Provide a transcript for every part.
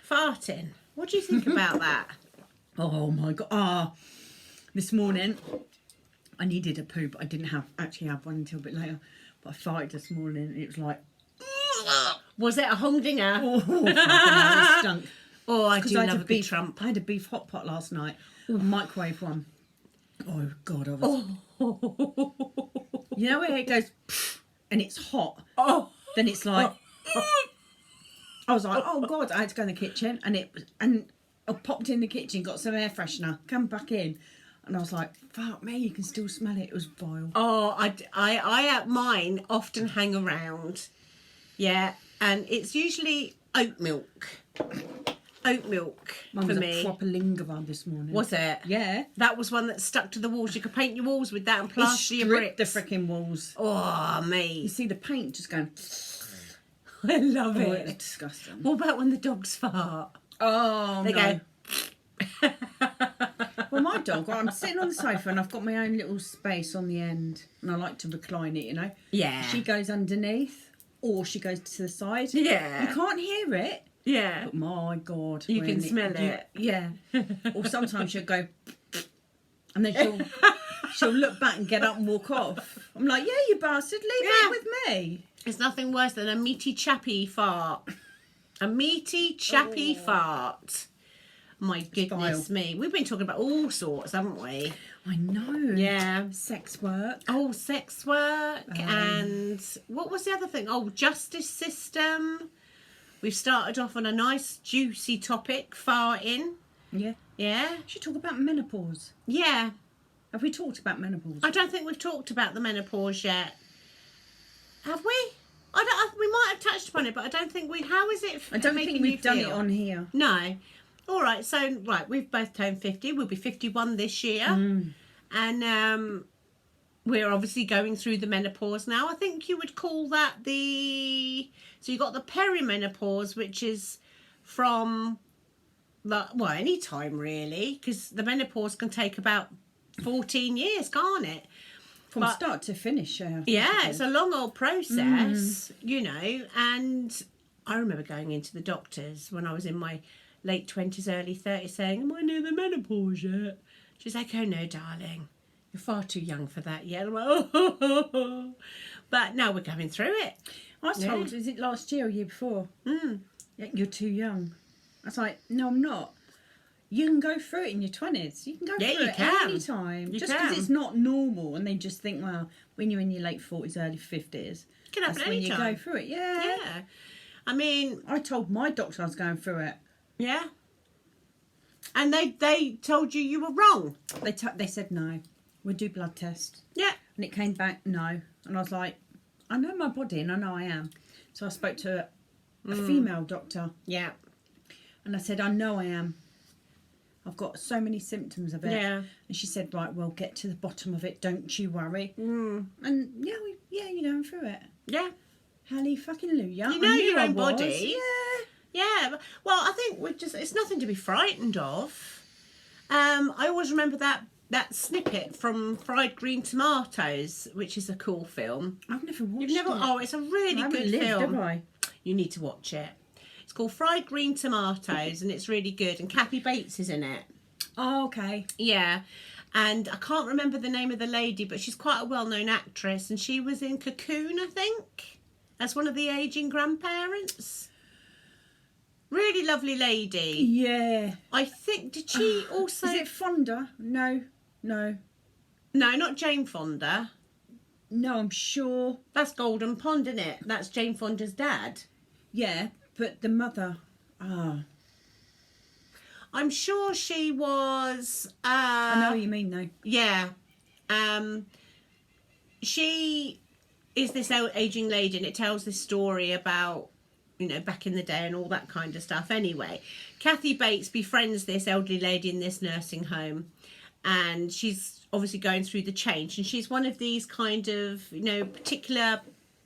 Farting. What do you think about that? Oh my God. This morning I needed a poo, but I didn't actually have one until a bit later. But I farted this morning and it was like... Was it a humdinger? Oh, fucking hell, it stunk. Oh, I do I love a good trump. I had a beef hot pot last night. A microwave one. Oh, God, I was... You know where it goes... and it's hot? Oh. Then it's like... I was like, oh, God, I had to go in the kitchen. And I popped in the kitchen, got some air freshener, come back in. And I was like, fuck me, you can still smell it. It was vile. Oh, mine often hang around. Yeah, and it's usually oat milk. Oat milk Mine for was me. a proper lingerer this morning. Was it? Yeah. That was one that stuck to the walls. You could paint your walls with that and plaster your bricks. The freaking walls. Oh, You mate. see the paint just going... I love Oh, it. it's disgusting. What about when the dogs fart? Oh, They no. go... Well, my dog, I'm sitting on the sofa and I've got my own little space on the end. And I like to recline it, you know. Yeah. She goes underneath or she goes to the side. Yeah. You can't hear it. Yeah. But my God. You can when smell it. Yeah. Or sometimes she'll go... and then she'll look back and get up and walk off. I'm like, yeah, you bastard, leave it with me. It's nothing worse than a meaty chappy fart. A meaty chappy fart. My goodness me. We've been talking about all sorts, haven't we? I know. Yeah. Sex work. Oh, sex work. And what was the other thing? Oh, justice system. We've started off on a nice juicy topic, farting. Yeah. Yeah. Should talk about menopause. Yeah. Have we talked about menopause? I don't think we've talked about the menopause yet. Have we? We might have touched upon it, but I don't think we... How is it I don't think we've done it feel? on here. No. All right, so, we've both turned 50. We'll be 51 this year. And we're obviously going through the menopause now. I think you would call that the... So you've got the perimenopause, which is from, any time, really, because the menopause can take about 14 years, can't it? From start to finish. Yeah, it's a long old process, you know, and I remember going into the doctors when I was in my late 20s, early 30s saying, am I near the menopause yet? She's like, oh no, darling, you're far too young for that yet. I'm like, oh. But now we're going through it. I was told, is it last year or year before? Yeah, you're too young. I was like, no, I'm not. You can go through it in your 20s. You can go through it any time. Just because it's not normal and they just think, well, when you're in your late 40s, early 50s, can happen that's when you go through it. Yeah. Yeah. I mean... I told my doctor I was going through it. Yeah. And they told you were wrong. They said no. We'll do blood tests. Yeah. And it came back no. And I was like, I know my body and I know I am. So I spoke to a female doctor. Yeah. And I said, I know I am. I've got so many symptoms of it. Yeah. And she said, right, we'll get to the bottom of it. Don't you worry. And you're going through it. Yeah. Hallelujah. You know your own body. Yeah. Yeah. Well, I think it's nothing to be frightened of. I always remember that snippet from Fried Green Tomatoes, which is a cool film. I've never watched You've never? it. Oh, it's a really good film. Have I? You need to watch it. It's called Fried Green Tomatoes, and it's really good. And Kathy Bates is in it. Oh, okay. Yeah. And I can't remember the name of the lady, but she's quite a well-known actress. And she was in Cocoon, I think, as one of the ageing grandparents. Really lovely lady. Yeah. I think, did she also... Is it Fonda? No. No, not Jane Fonda. No, I'm sure. That's Golden Pond, isn't it? That's Jane Fonda's dad. Yeah, but the mother... I'm sure she was... I know what you mean, though. Yeah. She is this ageing lady, and it tells this story about, you know, back in the day and all that kind of stuff. Anyway, Kathy Bates befriends this elderly lady in this nursing home, and she's obviously going through the change, and she's one of these kind of, you know, particular,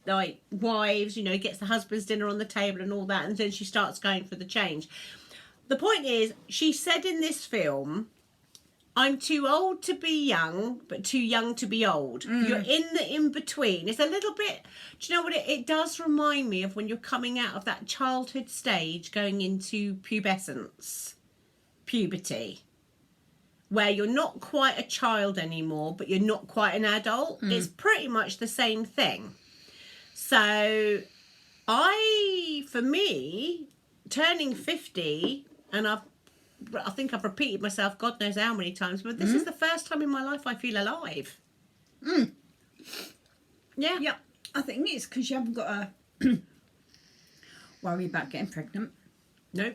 like, wives, you know, gets the husband's dinner on the table and all that, and then she starts going for the change. The point is, she said in this film, I'm too old to be young, but too young to be old. You're in the in-between. It's a little bit, do you know what, it does remind me of when you're coming out of that childhood stage going into pubescence, puberty, where you're not quite a child anymore, but you're not quite an adult. It's pretty much the same thing. So for me, turning 50, and I think I've repeated myself God knows how many times, but this is the first time in my life I feel alive. Yeah. Yeah. I think it's because you haven't got to worry about getting pregnant. No.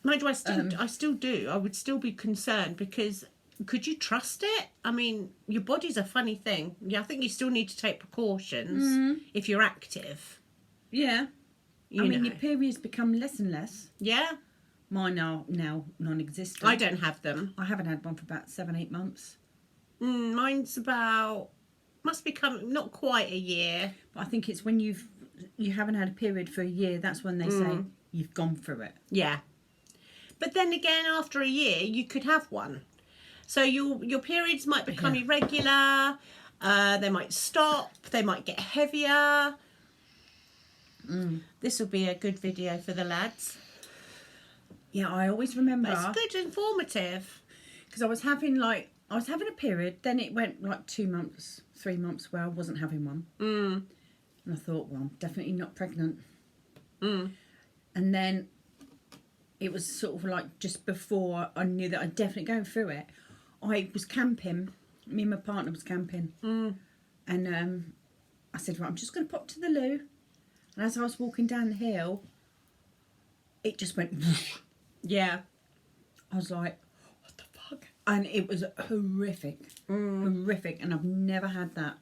Mind you, I still do. I would still be concerned because could you trust it? I mean, your body's a funny thing. Yeah, I think you still need to take precautions if you're active. Yeah. You I mean, know. your periods become less and less. Yeah. Mine are now non-existent. I don't have them. I haven't had one for about 7-8 months. Mine's must be coming, not quite a year. But I think it's when you haven't had a period for a year, that's when they say you've gone through it. Yeah. But then again, after a year, you could have one. So your periods might become irregular. They might stop. They might get heavier. This will be a good video for the lads. Yeah, I always remember. It's good, informative. Because I was having a period, then it went like 2 months, 3 months where I wasn't having one. And I thought, well, I'm definitely not pregnant. And then it was sort of like just before I knew that I'd definitely go through it. I was camping. Me and my partner was camping. And I said, right, I'm just going to pop to the loo. And as I was walking down the hill, it just went whoosh. Yeah. I was like, what the fuck? And it was horrific. Horrific. And I've never had that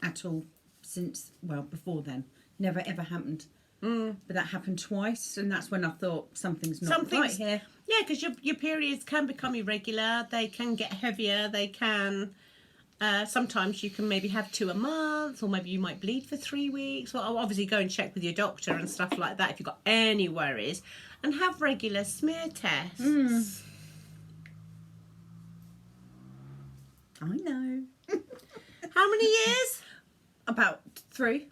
at all since, well, before then. Never ever happened. But that happened twice, and that's when I thought something's not right here. Yeah, because your periods can become irregular. They can get heavier. They can... sometimes you can maybe have 2 a month, or maybe you might bleed for 3 weeks. Well, obviously go and check with your doctor and stuff like that if you've got any worries. And have regular smear tests. I know. How many years? About 3.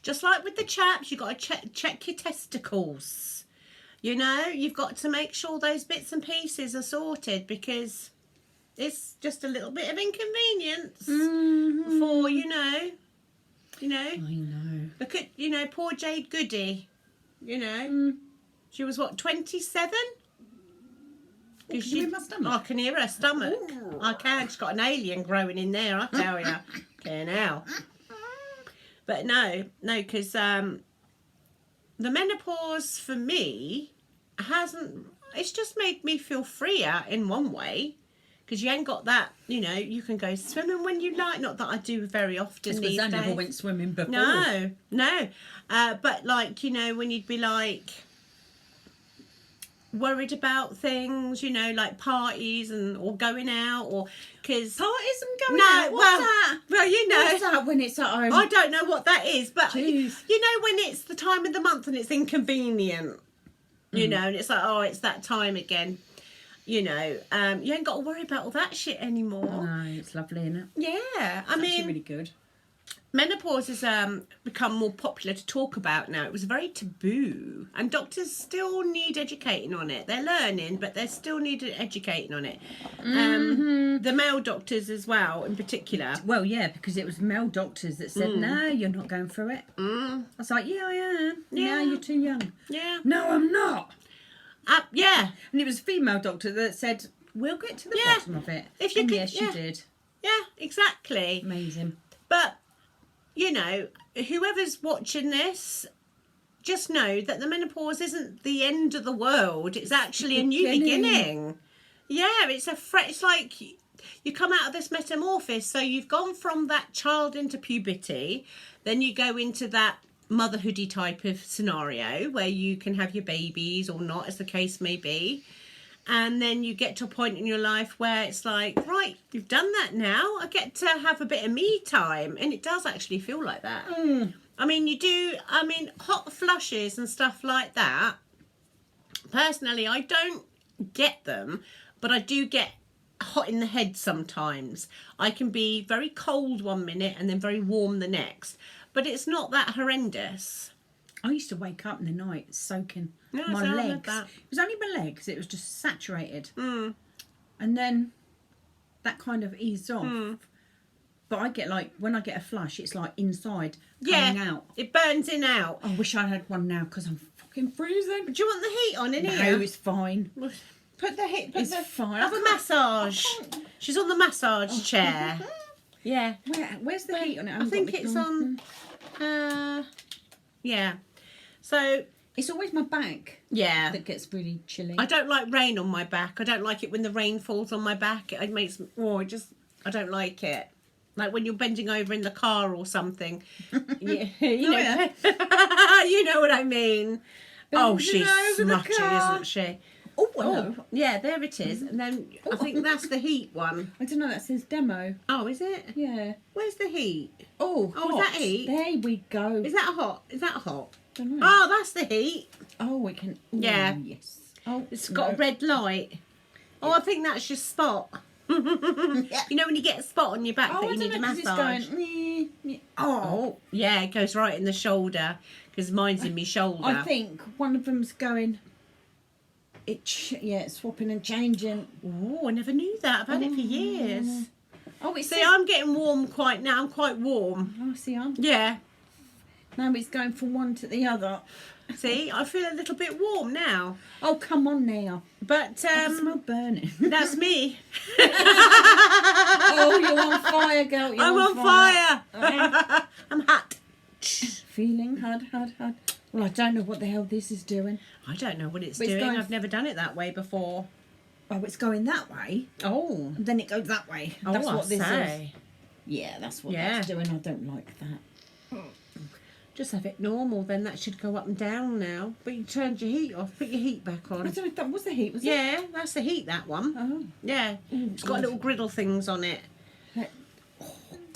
Just like with the chaps, you've got to check your testicles. You know, you've got to make sure those bits and pieces are sorted because it's just a little bit of inconvenience for, you know. I know. Look at, poor Jade Goody, She was, 27? Can you hear my stomach? I can hear her stomach. Ooh. I can. She's got an alien growing in there, I tell you. Okay, now. But no, because the menopause for me it's just made me feel freer in one way. Because you ain't got that, you can go swimming when you like. Not that I do very often these days. I never went swimming before. No. But when you'd be like worried about things, like parties or going out because parties and going out. What's that? Well, what's that when it's at home? I don't know what that is, but Jeez. When it's the time of the month and it's inconvenient, and it's like, it's that time again. You ain't got to worry about all that shit anymore. No, it's lovely, isn't it? Yeah, I mean, it's really good. Menopause has become more popular to talk about now. It was very taboo, and doctors still need educating on it. They're learning, but they still need educating on it. The male doctors as well, in particular. Well, yeah, because it was male doctors that said, no, you're not going through it. I was like, yeah, I am. Yeah. Now you're too young. Yeah. No, I'm not. Yeah. And it was a female doctor that said, we'll get to the bottom of it. If you and could, yes, she did. Yeah, exactly. Amazing. But, whoever's watching this, just know that the menopause isn't the end of the world. It's actually a new beginning. Yeah, it's like you come out of this metamorphosis. So you've gone from that child into puberty, then you go into that motherhoody type of scenario where you can have your babies or not, as the case may be. And then you get to a point in your life where it's like, right, you've done that now. I get to have a bit of me time. And it does actually feel like that. I mean, hot flushes and stuff like that. Personally, I don't get them, but I do get hot in the head sometimes. I can be very cold one minute and then very warm the next, but it's not that horrendous. I used to wake up in the night soaking No, my so I legs. had that. It was only my legs, it was just saturated. Mm. And then that kind of eased off. But I get like, when I get a flush, it's like inside, coming out. It burns in out. I wish I had one now because I'm fucking freezing. Do you want the heat on in No, here? it's fine. Put the heat. It's fine. Have a massage. She's on the massage chair. Yeah. Where's the heat on it? I think it's on. Yeah. So it's always my back. Yeah. That gets really chilly. I don't like rain on my back. I don't like it when the rain falls on my back. It makes I don't like it. Like when you're bending over in the car or something. Yeah, you know. You know what I mean. Oh, she's smutty, isn't she? Oh, hello. Oh, yeah, there it is. And then I think that's the heat one. I don't know, that says demo. Oh, is it? Yeah. Where's the heat? Oh, Oh, is that heat? There we go. Is that hot? Is that hot? Don't know. Oh, that's the heat. Oh, we can. Ooh, Yeah. Yes. Oh, It's got a red light. Oh, I think that's your spot. You know when you get a spot on your back that you need a massage? Oh, yeah, it goes right in the shoulder because mine's in my shoulder. I think one of them's going. It's swapping and changing. Oh, I never knew that. I've had it for years. Oh, it's. See, I'm getting warm quite now. I'm quite warm. Oh, see, Yeah. now it's going from one to the other. See, I feel a little bit warm now. Oh, come on now. But I can smell burning. that's me. Oh, you're on fire, girl. You're I'm on fire. I'm hot. Feeling hot. Well, I don't know what the hell this is doing. I don't know what it's But it's doing. going- I've never done it that way before. Oh, it's going that way. Oh. And then it goes that way. That's I what this is. say. Yeah, that's what Yeah. that's doing. I don't like that. Just have it normal, then that should go up and down now. But you turned your heat off. Put your heat back I on. don't know if that was the heat, was it? Yeah, that's the heat, that one. Oh. Yeah. It's got little griddle things on it. Like,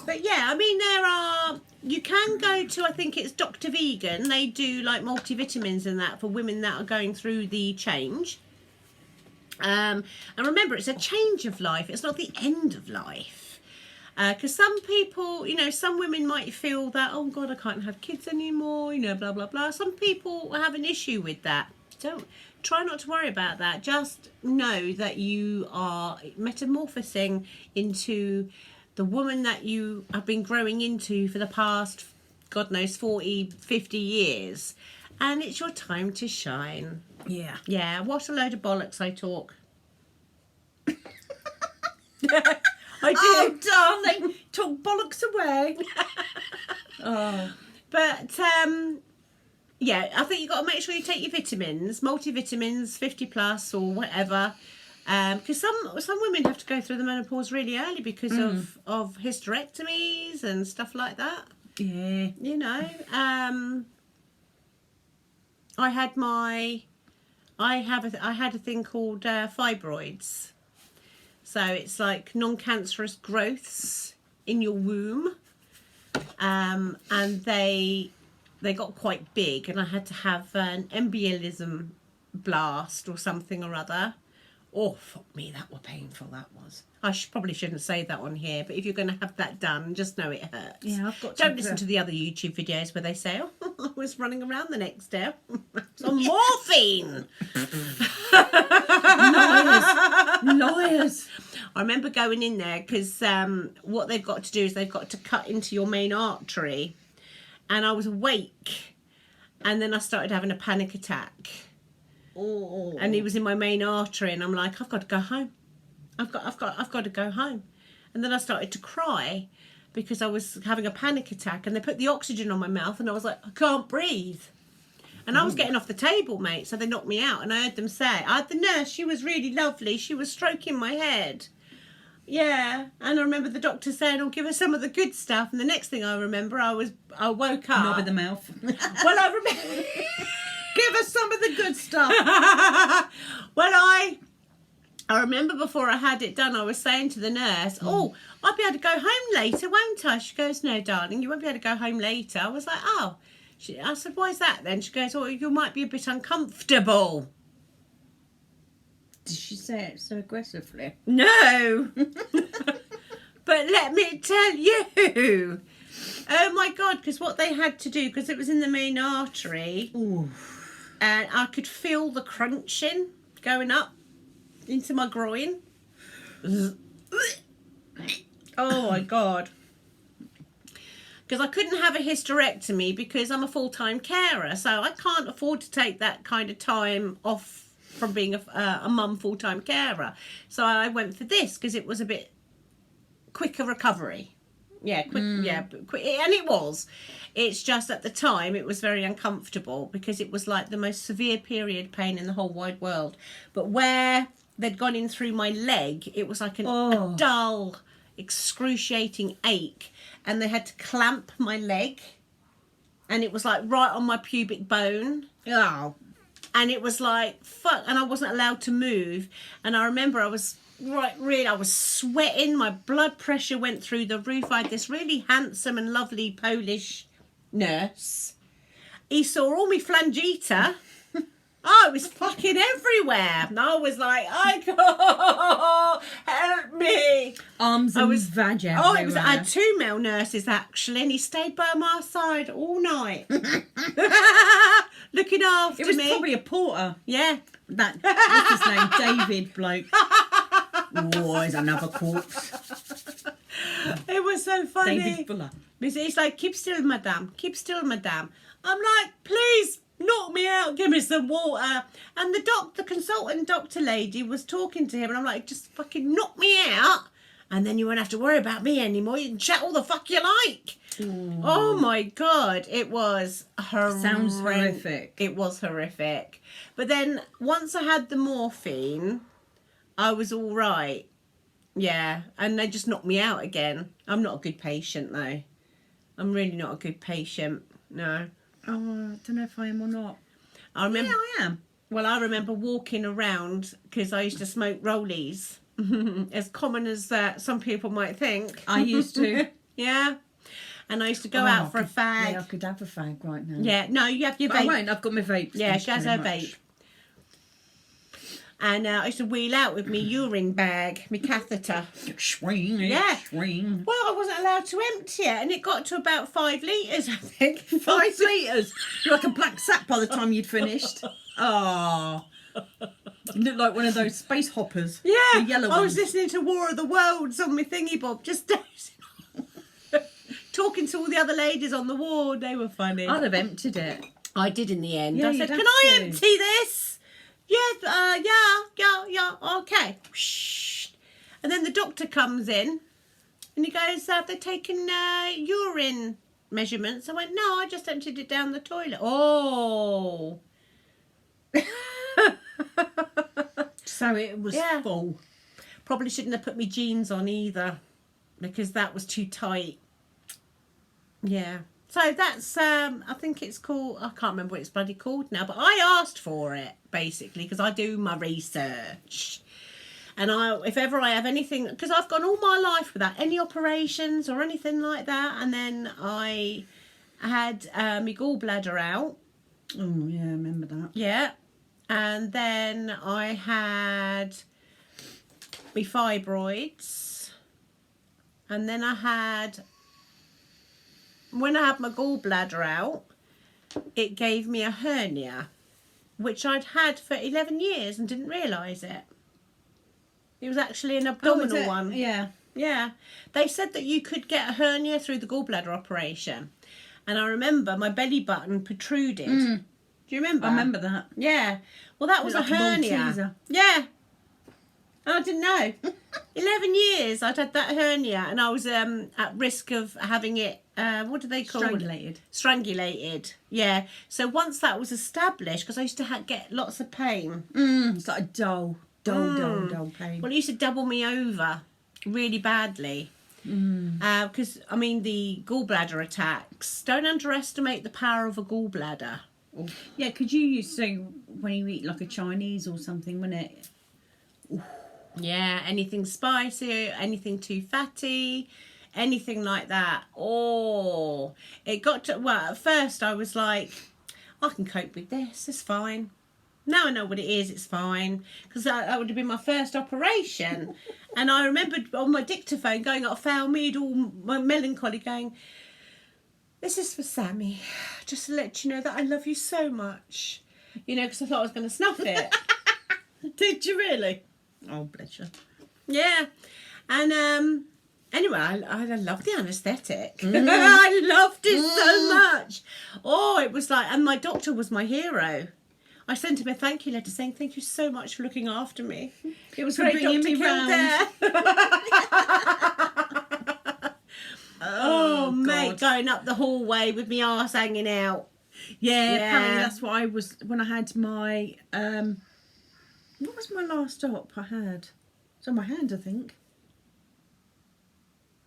But yeah, I mean, you can go to, I think it's Dr. Vegan. They do like multivitamins and that for women that are going through the change. And remember, it's a change of life. It's not the end of life. Because some people, some women might feel that, oh God, I can't have kids anymore, blah, blah, blah. Some people have an issue with that. Try not to worry about that. Just know that you are metamorphosing into the woman that you have been growing into for the past, God knows, 40, 50 years. And it's your time to shine. yeah. Yeah, what a load of bollocks I talk. I do. Oh, darling, talk bollocks away. Oh, But, yeah, I think you've got to make sure you take your vitamins, multivitamins, 50 plus or whatever. Because some women have to go through the menopause really early because of hysterectomies and stuff like that. yeah. I had a thing called fibroids. So it's like non-cancerous growths in your womb, and they got quite big, and I had to have an embolism blast or something or other. Oh, fuck me, that was painful, that was. I probably shouldn't say that on here, but if you're going to have that done, just know it hurts. Yeah, I've got to. Don't listen to the other YouTube videos where they say, oh, I was running around the next day. It's on morphine. Liars. I remember going in there because what they've got to do is they've got to cut into your main artery. And I was awake. And then I started having a panic attack. Oh. And he was in my main artery, and I'm like, I've got to go home. I've got to go home. And then I started to cry because I was having a panic attack, and they put the oxygen on my mouth, and I was like, I can't breathe. And I was getting off the table, mate, so they knocked me out, and I heard them say, I had the nurse, she was really lovely, she was stroking my head. Yeah, and I remember the doctor saying, "Oh, give her some of the good stuff." And the next thing I remember, I woke up. Knob in the mouth. Well, I remember. Give us some of the good stuff. Well, I remember before I had it done, I was saying to the nurse, "Oh, I'll be able to go home later, won't I?" She goes, "No, darling, you won't be able to go home later." I was like, "Oh." I said, "Why is that then?" She goes, "Oh, you might be a bit uncomfortable." Did she say it so aggressively? No. But let me tell you. Oh my God, because what they had to do, because it was in the main artery, Ooh. and I could feel the crunching going up into my groin. Oh my God. Because I couldn't have a hysterectomy because I'm a full-time carer, so I can't afford to take that kind of time off from being a mum full-time carer. So I went for this because it was a bit quicker recovery. Yeah, quick. And it was. It's just at the time it was very uncomfortable because it was like the most severe period pain in the whole wide world. But where they'd gone in through my leg, it was like a dull, excruciating ache, and they had to clamp my leg, and it was like right on my pubic bone. Oh. And it was like fuck, and I wasn't allowed to move. And I remember I was I was sweating, my blood pressure went through the roof. I had this really handsome and lovely Polish nurse. He saw all my flangita. Oh, it was fucking everywhere. And I was like, I can't, help me. Arms and vag everywhere. Oh, I had 2 male nurses actually, and he stayed by my side all night. Looking after me. It was probably a porter. Yeah. What's his name? David bloke. Oh, he's another corpse. It was so funny. David Fuller. He's like, keep still, madame. Keep still, madame. I'm like, please, knock me out. Give me some water. And the consultant doctor lady was talking to him. And I'm like, just fucking knock me out. And then you won't have to worry about me anymore. You can chat all the fuck you like. Ooh. Oh, my God. It was horrific. Sounds horrific. It was horrific. But then once I had the morphine, I was all right. Yeah. And they just knocked me out again. I'm not a good patient, though. I'm really not a good patient. No. Oh, I don't know if I am or not. I remember. Yeah, I am. Well, I remember walking around because I used to smoke rollies. As common as some people might think. I used to. Yeah. And I used to go out for a fag. Yeah, I could have a fag right now. Yeah, no, you have your But vape. I won't, I've got my vape. Yeah, she has her vape. And I used to wheel out with my urine bag, my catheter. Swing, yeah. Swing. Well, I wasn't allowed to empty it, and it got to about 5 litres, I think. 5 litres? You're like a black sack by the time you'd finished. Oh. You look like one of those space hoppers. Yeah. The yellow ones. I was listening to War of the Worlds on my thingy bob, just talking to all the other ladies on the ward. They were funny. I'd have emptied it. I did in the end. Yeah, I said, can I empty this? Yes, yeah, okay. Shh. And then the doctor comes in and he goes, have they taken urine measurements? I went, no, I just emptied it down the toilet. Oh. So it was full. Probably shouldn't have put my jeans on either because that was too tight. Yeah. So that's, I think it's called, I can't remember what it's bloody called now, but I asked for it, basically, because I do my research. And if ever I have anything, because I've gone all my life without any operations or anything like that, and then I had my gallbladder out. Oh, yeah, I remember that. Yeah. And then I had my fibroids. And then I had... When I had my gallbladder out, it gave me a hernia, which I'd had for 11 years and didn't realise it. It was actually an abdominal one. Yeah. Yeah. They said that you could get a hernia through the gallbladder operation. And I remember my belly button protruded. Do you remember? I remember that. Yeah. Well, that was like a hernia. Yeah. I didn't know. 11 years I'd had that hernia, and I was at risk of having it, what do they call it? Strangulated. Yeah. So once that was established, because I used to get lots of pain. It's like a dull pain. Well, it used to double me over really badly. Because, I mean, the gallbladder attacks, don't underestimate the power of a gallbladder. Yeah, because you used to, when you eat like a Chinese or something, wouldn't it? Yeah, anything spicy, anything too fatty, anything like that. Oh, it got to, well, at first I was like, I can cope with this, it's fine. Now I know what it is. It's fine. Because that would have been my first operation. And I remembered on my dictaphone going up foul mead, all my melancholy, going, "This is for Sammy. Just to let you know that I love you so much." You know, because I thought I was going to snuff it. Did you really? Oh, bless you. Yeah. And anyway, I loved the anaesthetic. I loved it so much. Oh, it was like, and my doctor was my hero. I sent him a thank you letter saying, "Thank you so much for looking after me. It was great, bringing Dr. me round." Oh, mate, going up the hallway with my arse hanging out. Yeah, apparently that's what I was when I had my what was my last op I had? It's on my hand, I think.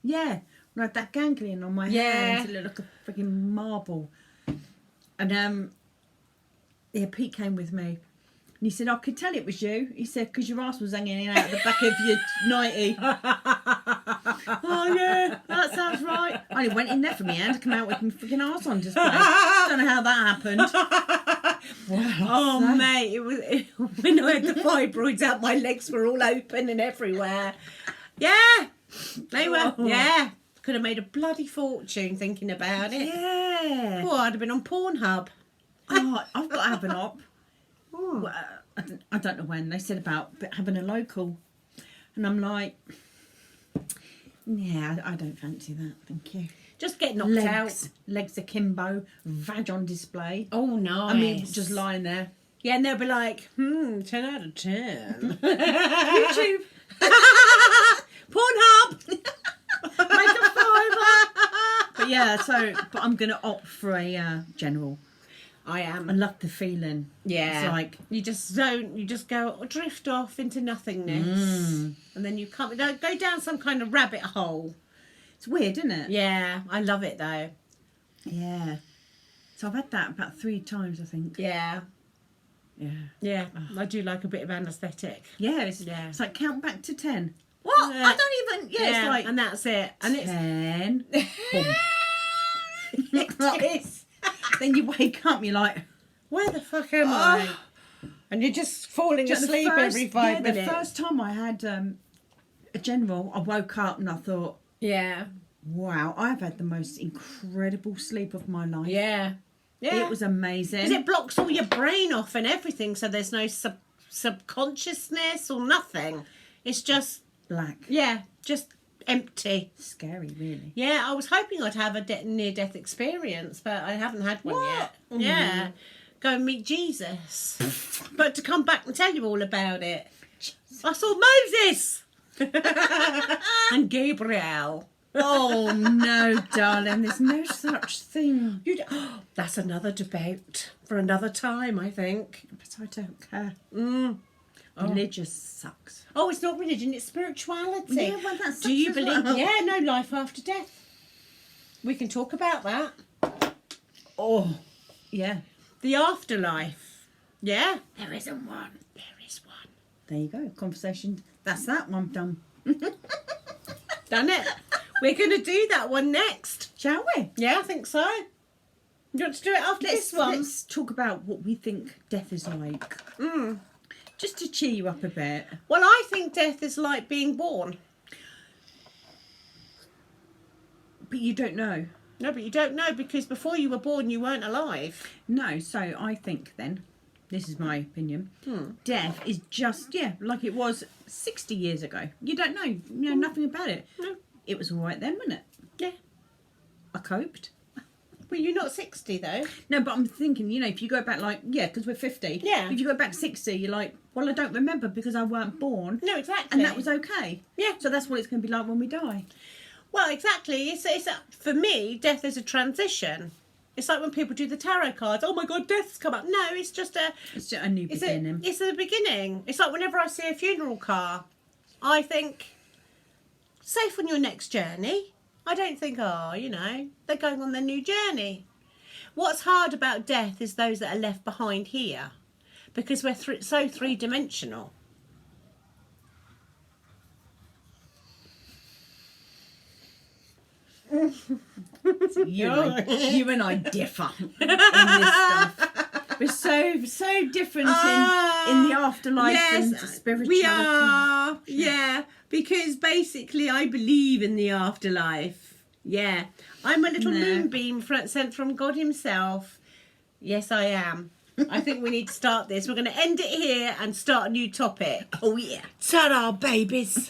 Yeah, when I had that ganglion on my hand, it looked like a freaking marble. And yeah, Pete came with me. And he said, "I could tell it was you." He said, "Because your ass was hanging out the back of your nightie." Oh, yeah, that sounds right. I only went in there for my hand to come out with my freaking arse on display. Don't know how that happened. Wow, oh, mate, when I had the fibroids out, my legs were all open and everywhere. Yeah, they were, Could have made a bloody fortune thinking about it. Yeah. Oh, I'd have been on Pornhub. Oh, I've got to have an op. Well, I don't know when. They said about having a local. And I'm like, yeah, I don't fancy that, thank you. Just get knocked out. Legs akimbo, vag on display. Oh, nice. I mean, just lying there. Yeah, and they'll be like, 10 out of 10. YouTube. Pornhub. Make a fiver. But yeah, but I'm going to opt for a general. I am. I love the feeling. Yeah. It's like, you just go drift off into nothingness. And then you come, go down some kind of rabbit hole. It's weird, isn't it? Yeah, I love it though. Yeah. So I've had that about 3 times, I think. Yeah. Yeah. Yeah. I do like a bit of anaesthetic. Yeah, it's like count back to 10. What? I don't even, it's like... And that's it. And 10. Boom. It is. Then you wake up, you're like, where the fuck am I? And you're just falling asleep every 5 minutes. The first time I had a general, I woke up and I thought, yeah, wow, I've had the most incredible sleep of my life. Yeah. Yeah. It was amazing. Because it blocks all your brain off and everything, so there's no subconsciousness or nothing. It's just... black. Yeah, just empty. Scary, really. Yeah, I was hoping I'd have a near-death experience, but I haven't had one yet. Mm-hmm. Yeah, go and meet Jesus. But to come back and tell you all about it. Jesus. I saw Moses and Gabriel. Oh, no, darling, there's no such thing. That's another debate for another time, I think. But I don't care. Religious sucks. Oh, it's not religion, it's spirituality. Yeah, well, that sucks. Do you as believe? well. Yeah, no life after death. We can talk about that. Oh, yeah. The afterlife. Yeah. There isn't one. There is one. There you go. Conversation. That's that one done. Done it. We're going to do that one next. Shall we? Yeah, I think so. You want to do it after this one? Let's talk about what we think death is like. Just to cheer you up a bit. Well, I think death is like being born. But you don't know. No, but you don't know because before you were born, you weren't alive. No, so I think then, this is my opinion, death is just, like it was 60 years ago. You don't know. You know nothing about it. No. It was all right then, wasn't it? Yeah. I coped. Well, you're not 60 though. No, but I'm thinking, if you go back because we're 50. Yeah. If you go back 60, you're like, well, I don't remember because I weren't born. No, exactly. And that was okay. Yeah. So that's what it's going to be like when we die. Well, exactly. It's for me, death is a transition. It's like when people do the tarot cards. Oh my God, death's come up. No, it's just a new beginning. It's a beginning. It's like whenever I see a funeral car, I think, safe on your next journey. I don't think, they're going on their new journey. What's hard about death is those that are left behind here, because we're so three-dimensional. You and I differ in this stuff. We're so different in the afterlife and spirituality. We are. Yeah, because basically I believe in the afterlife. Yeah. I'm a little moonbeam sent from God himself. Yes, I am. I think we need to start this. We're going to end it here and start a new topic. Oh, yeah. Ta-da, babies.